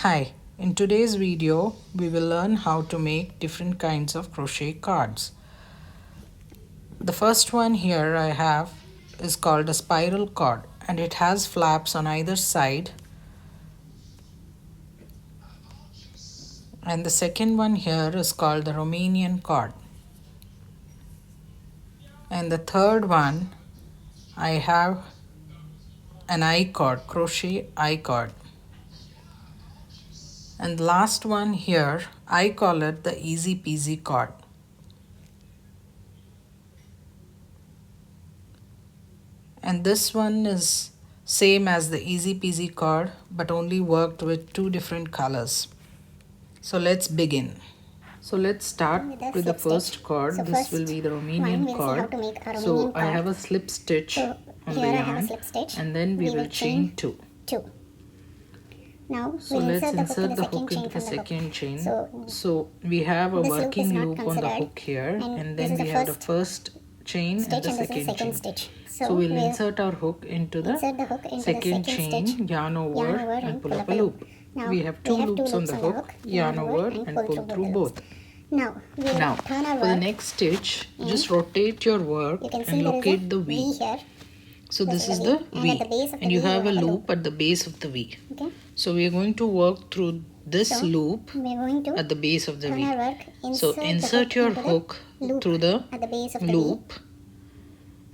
Hi, in today's video we will learn how to make different kinds of crochet cards. The first one here I have is called a spiral card and it has flaps on either side. And the second one here is called the Romanian card. And the third one I have an I-cord, crochet I-cord. And the last one here, I call it the easy peasy cord. And this one is same as the easy peasy cord but only worked with two different colors. So let's begin. So let's start with the first cord. This will be the Romanian cord. So I have a slip stitch on the yarn and then we will chain 2. Now so let's insert the hook into the second chain. So we have a working loop on the hook here and then we have the first chain and the second chain. So we'll insert our hook into the second chain, yarn over and pull up a loop. We have two loops on the hook, yarn over and pull through both. Now for the next stitch, just rotate your work and locate the V. So this is the V and you have a loop at the base of the V. So we are going to work through this loop at the base of the V. So insert your hook through the loop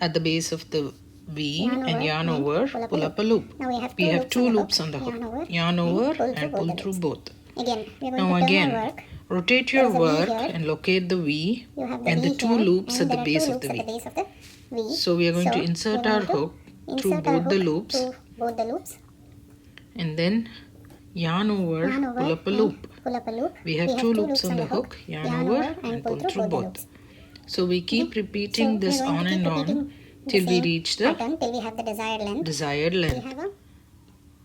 at the base of the V and yarn over, pull up a loop. We have two loops on the hook, yarn over and pull through both. Now again, rotate your work and locate the V and the two loops at the base of the V. So we are going to insert our hook through both the loops and then yarn over, pull up a loop. We have two loops on the hook, yarn over and pull through both. So we keep repeating this on and on till we reach the desired length.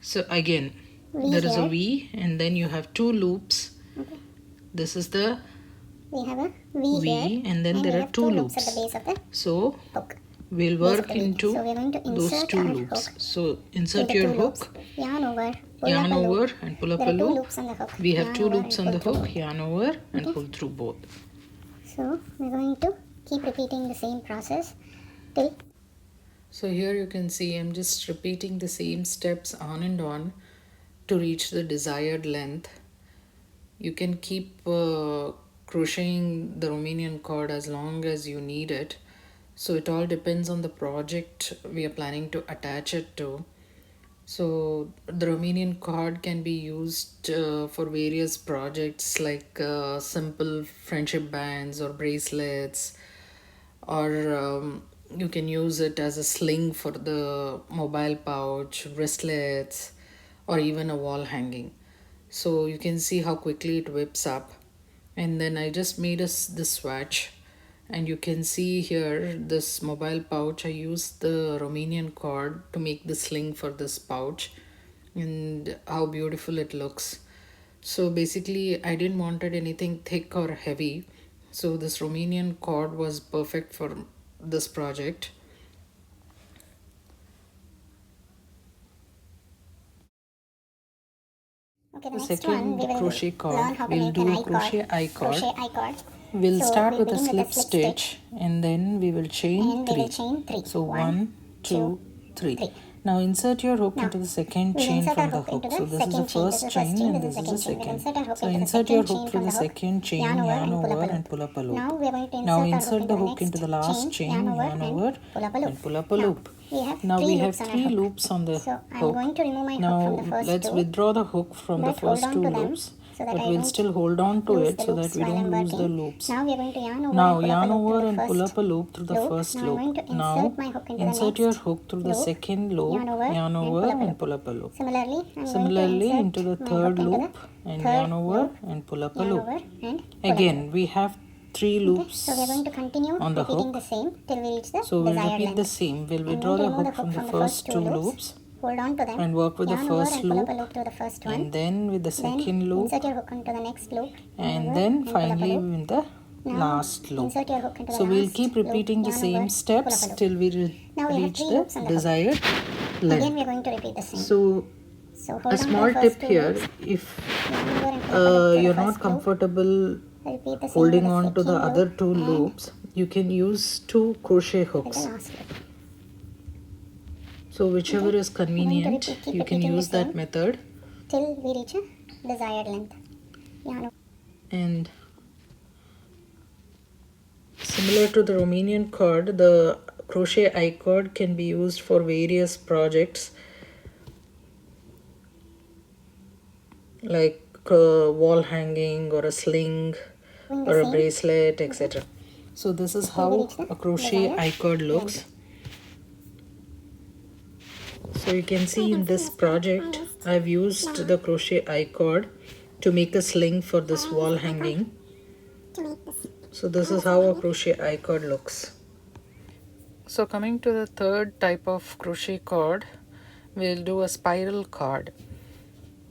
So again, there is a V and then you have two loops. This is the V and then there are two loops. So we'll work into those two loops. So insert your hook, yarn over and pull up a loop. We have two loops on the hook, yarn over and pull through both. So we're going to keep repeating the same process till. So here you can see I'm just repeating the same steps on and on to reach the desired length. You can keep crocheting the Romanian cord as long as you need it. So it all depends on the project we are planning to attach it to. So the Romanian cord can be used for various projects like simple friendship bands or bracelets, or you can use it as a sling for the mobile pouch, wristlets, or even a wall hanging. So you can see how quickly it whips up. And then I just made this swatch. And you can see here this mobile pouch, I used the Romanian cord to make the sling for this pouch and how beautiful it looks. So basically I didn't wanted anything thick or heavy. So this Romanian cord was perfect for this project. Okay, the second crochet cord, we'll do a crochet I cord. We'll start with a slip stitch and then we will chain 3. So 1, 2, 3. Now insert your hook into the second chain from the hook. So this is the first chain and this is the second. So insert your hook through the second chain, yarn over and pull up a loop. Now insert the hook into the last chain, yarn over and pull up a loop. Now we have 3 loops on the hook. Now let's withdraw the hook from the first 2 loops. But we'll still hold on to it so that we don't lose the loops. Now we are going to yarn over and pull up a loop through the first loop. Now insert your hook through the second loop, yarn over and pull up a loop. Similarly into the third loop and yarn over and pull up a loop. Again we have 3 loops so we are going to continue on the hook. The same till we reach the so we'll repeat the same. We'll withdraw the hook from the first 2 loops. Hold on to them and work with the first loop, through the first one. And then with the second loop, insert your hook into the next loop, and then finally in the last loop. So we'll keep repeating the same steps till we reach the desired length. Again we are going to repeat the same. So So A hold on for small the first tip two here, loops. if Yarn over and pull up to the you're not first loop. comfortable Repeat the same with holding the on to the second other loop two and loops, you can use two crochet till the hooks. last loop. So whichever Okay, is we're going to convenient, keep you can repeating the use that same method. till we reach a desired length. Yarn. And similar to the Romanian cord, the crochet I-cord can be used for various projects like wall hanging or a sling Doing the or a same. bracelet, Okay, etc. So this is till we how reach the a crochet desired I-cord looks. length. So you can So you see can in see in this this part, project I've used the crochet I-cord to make a sling for this wall hanging. to make this. So this is how a crochet I-cord looks. So coming to the third type of crochet cord, we'll do a spiral cord.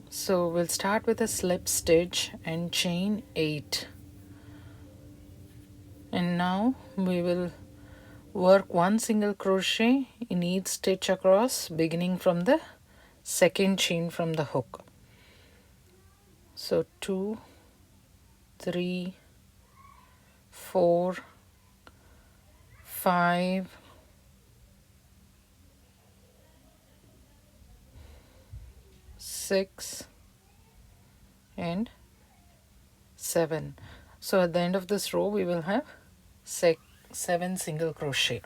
So we'll start with a slip stitch and chain 8. And now we will work one single crochet in each stitch across, beginning from the second chain from the hook. So 2, 3, 4, 5, 6, and 7. So at the end of this row we will have 7 single crochet.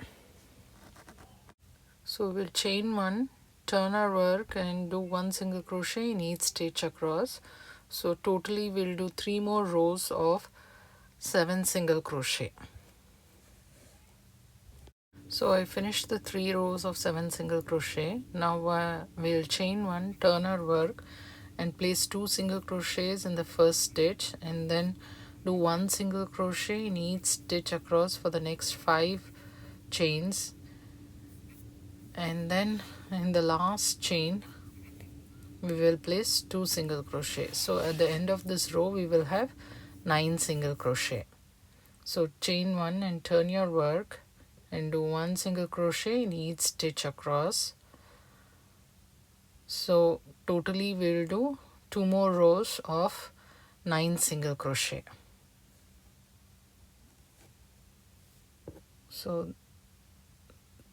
So we'll chain 1, turn our work and do 1 single crochet in each stitch across. So totally we'll do 3 more rows of 7 single crochet. So I finished the 3 rows of 7 single crochet. Now we'll chain 1, turn our work and place 2 single crochets in the first stitch, and then do 1 single crochet in each stitch across for the next 5 chains, and then in the last chain we will place 2 single crochet. So at the end of this row we will have 9 single crochet. So chain 1 and turn your work and do 1 single crochet in each stitch across. So totally we'll do 2 more rows of 9 single crochet. So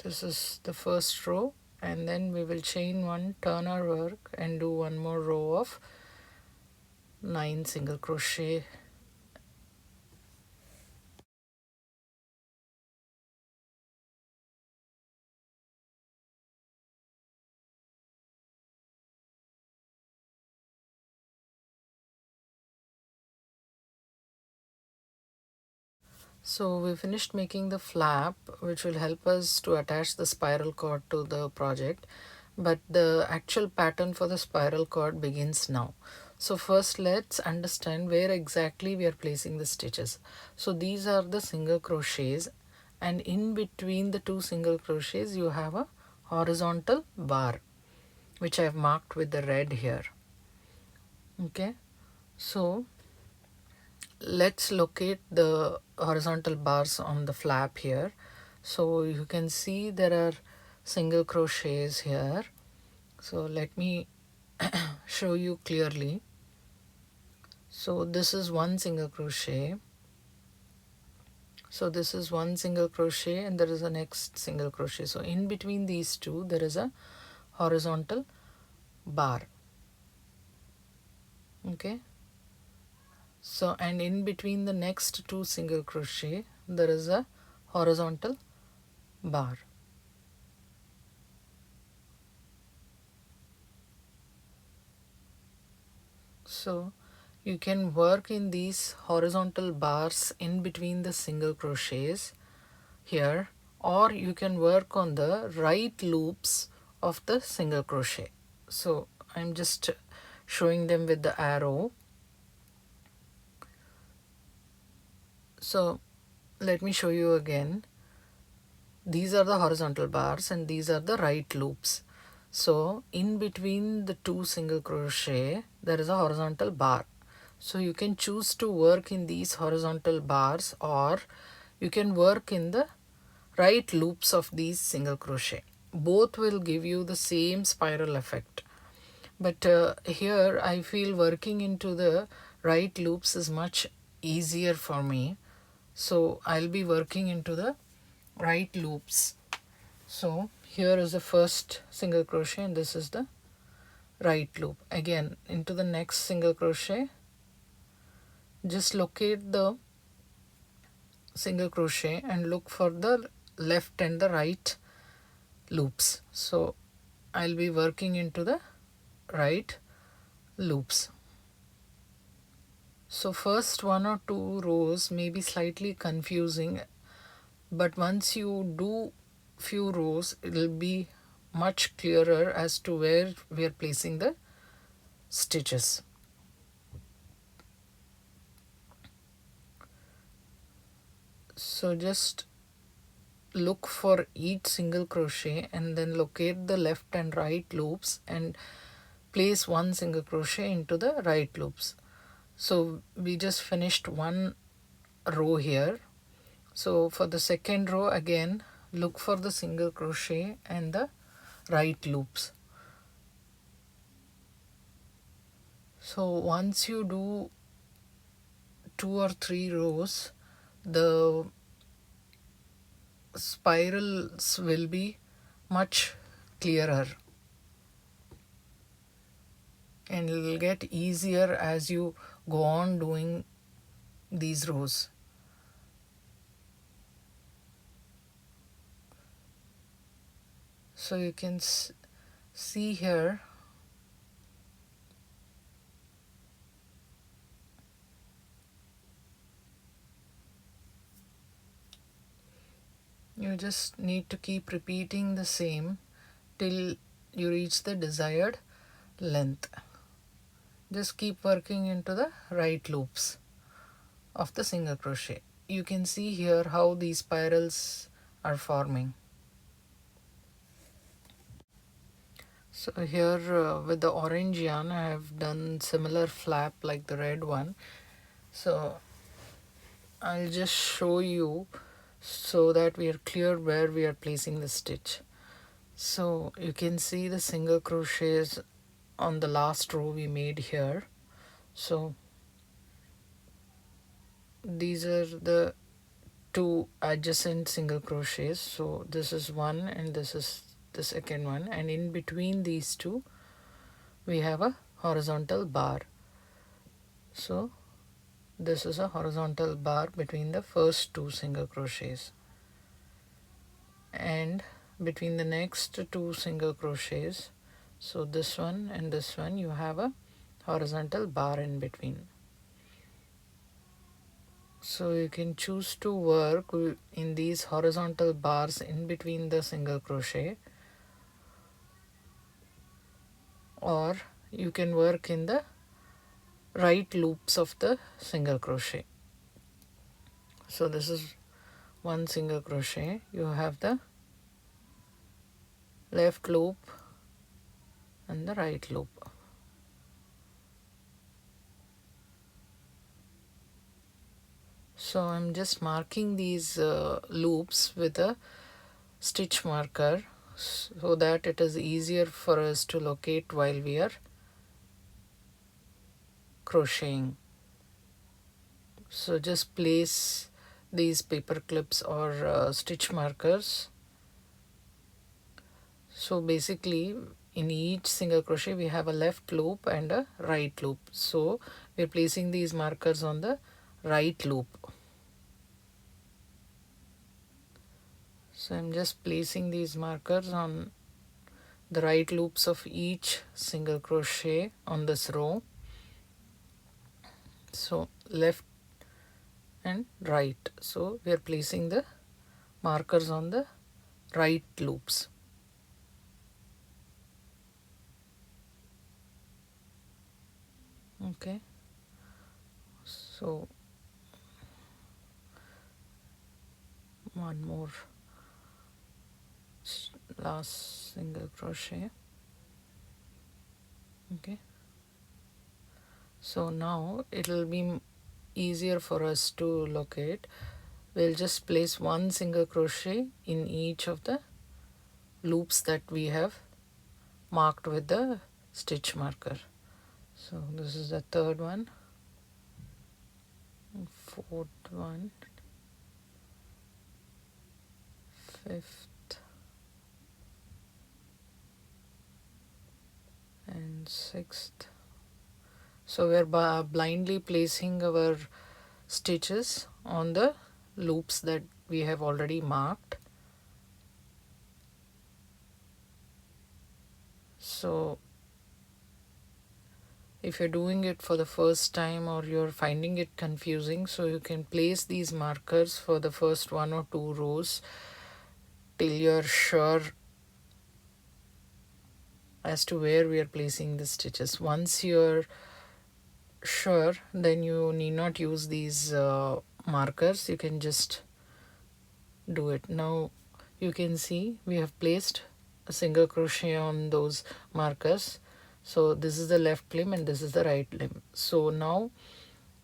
this is the first row, and then we will chain 1, turn our work and do 1 more row of 9 single crochet. So we finished making the flap, which will help us to attach the spiral cord to the project, but the actual pattern for the spiral cord begins now. So first let's understand where exactly we are placing the stitches. So these are the single crochets, and in between the 2 single crochets you have a horizontal bar, which I have marked with the red here. Okay, so let's locate the horizontal bars on the flap here. So you can see there are single crochets here. So let me show you clearly. So this is 1 single crochet. So this is 1 single crochet and there is a next single crochet. So in between these two there is a horizontal bar. Okay, so and in between the next 2 single crochet there is a horizontal bar. So you can work in these horizontal bars in between the single crochets here, or you can work on the right loops of the single crochet. So I'm just showing them with the arrow. So let me show you again. These are the horizontal bars and these are the right loops. So in between the 2 single crochet there is a horizontal bar. So you can choose to work in these horizontal bars, or you can work in the right loops of these single crochet. Both will give you the same spiral effect, But here I feel working into the right loops is much easier for me. So I'll be working into the right loops. So here is the first single crochet and this is the right loop. Again into the next single crochet, just locate the single crochet and look for the left and the right loops. So I'll be working into the right loops. So first one or two rows may be slightly confusing, but once you do few rows it will be much clearer as to where we are placing the stitches. So just look for each single crochet and then locate the left and right loops and place one single crochet into the right loops. So we just finished one row here. So for the second row again look for the single crochet and the right loops. So once you do 2 or 3 rows, the spirals will be much clearer and it will get easier as you go on doing these rows. So you can see here you just need to keep repeating the same till you reach the desired length. Just keep working into the right loops of the single crochet. You can see here how these spirals are forming. So here with the orange yarn I have done similar flap like the red one. So I'll just show you so that we are clear where we are placing the stitch. So you can see the single crochets on the last row we made here. So these are the two adjacent single crochets. So this is one and this is the second one, and in between these two we have a horizontal bar. So this is a horizontal bar between the first two single crochets, and between the next two single crochets, so this one and this one, you have a horizontal bar in between. So you can choose to work in these horizontal bars in between the single crochet, or you can work in the right loops of the single crochet. So this is one single crochet, you have the left loop and the right loop. So I'm just marking these loops with a stitch marker so that it is easier for us to locate while we are crocheting. So just place these paper clips or stitch markers. So basically in each single crochet we have a left loop and a right loop. So we're placing these markers on the right loop. So I'm just placing these markers on the right loops of each single crochet on this row. So left and right. So we are placing the markers on the right loops. Okay. So one more last single crochet. Okay. So now it will be easier for us to locate. We'll just place one single crochet in each of the loops that we have marked with the stitch marker. So this is the third one, fourth one, fifth and sixth. So we're blindly placing our stitches on the loops that we have already marked. So if you're doing it for the first time or you're finding it confusing, so you can place these markers for the first 1 or 2 rows till you're sure as to where we are placing the stitches. Once you're sure, then you need not use these markers, you can just do it. Now you can see we have placed a single crochet on those markers. So this is the left limb and this is the right limb. So now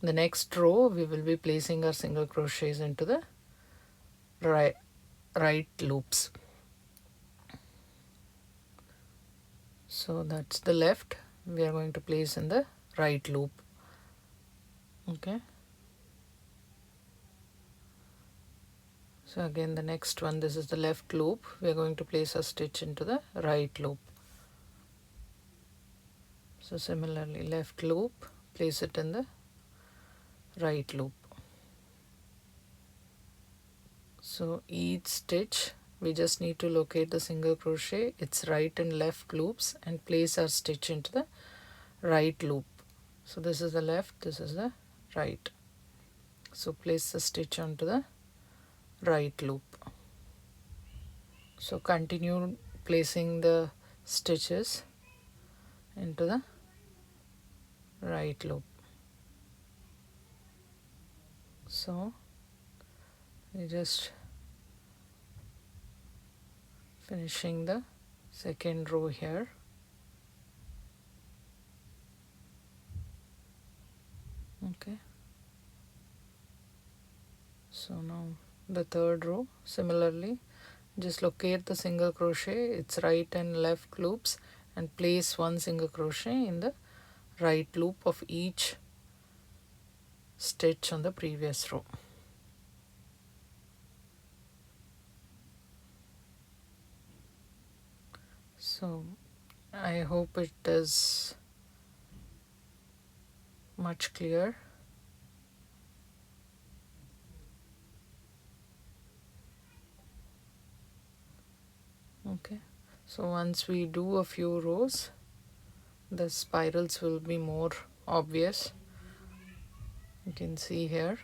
the next row we will be placing our single crochets into the right loops. So that's the left, we are going to place in the right loop. Okay, so again the next one, this is the left loop, we are going to place a stitch into the right loop. So similarly, left loop, place it in the right loop. So each stitch we just need to locate the single crochet, its right and left loops, and place our stitch into the right loop. So this is the left, this is the right. So place the stitch onto the right loop. So continue placing the stitches into the right loop. So we just finishing the second row here. Okay, so now the third row, similarly just locate the single crochet, its right and left loops, and place one single crochet in the right loop of each stitch on the previous row. So I hope it is much clear. Okay, so once we do a few rows, the spirals will be more obvious. You can see here.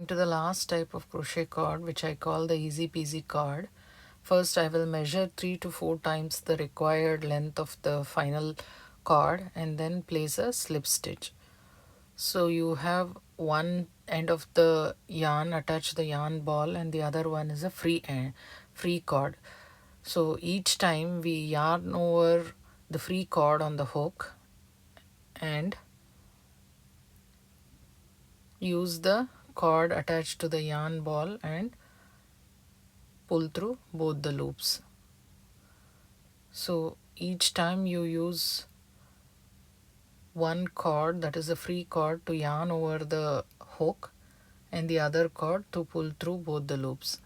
To the last type of crochet cord, which I call the easy peasy cord. First I will measure 3 to 4 times the required length of the final cord and then place a slip stitch. So you have one end of the yarn, attach the yarn ball, and the other one is a free cord. So each time we yarn over the free cord on the hook and use the cord attached to the yarn ball and pull through both the loops. So each time you use one cord, that is a free cord, to yarn over the hook and the other cord to pull through both the loops.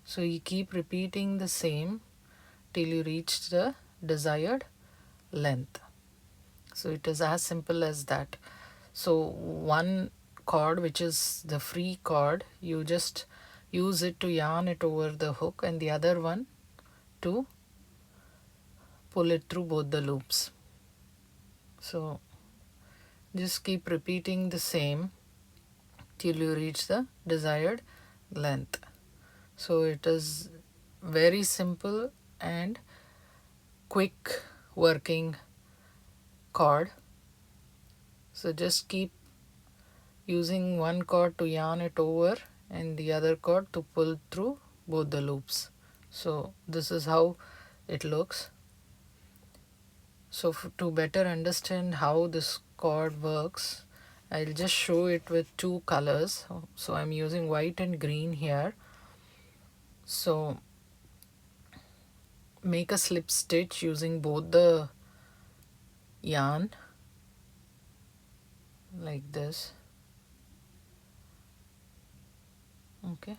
So you keep repeating the same till you reach the desired length. So it is as simple as that. So one cord, which is the free cord, you just use it to yarn it over the hook and the other one to pull it through both the loops. So just keep repeating the same till you reach the desired length. So it is very simple and quick working cord. So just keep using one cord to yarn it over and the other cord to pull through both the loops. So this is how it looks. So to better understand how this cord works, I'll just show it with two colors. So I'm using white and green here. So make a slip stitch using both the yarn like this. Okay.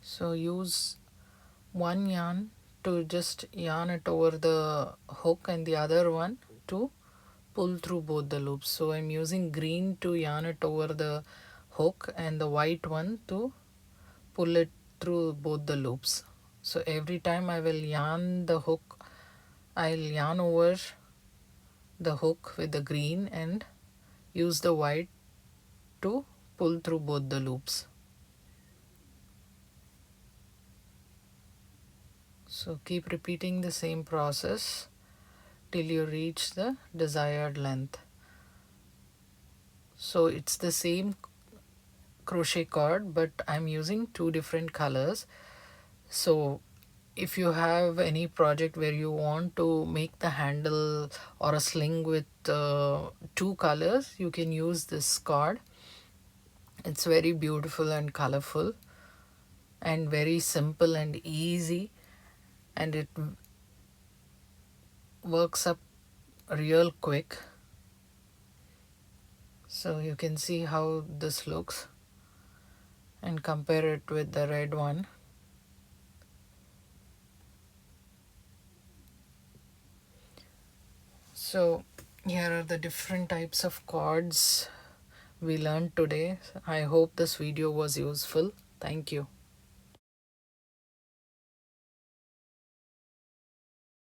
So use one yarn to just yarn it over the hook and the other one to pull through both the loops. So I'm using green to yarn it over the hook and the white one to pull it through both the loops. So every time I will yarn the hook, I'll yarn over the hook with the green and use the white to pull through both the loops. So keep repeating the same process till you reach the desired length. So it's the same crochet cord, but I'm using two different colors. So if you have any project where you want to make the handle or a sling with two colors, you can use this cord. It's very beautiful and colorful and very simple and easy, and it works up real quick. So you can see how this looks and compare it with the red one. So here are the different types of cords we learned today. I hope this video was useful. Thank you.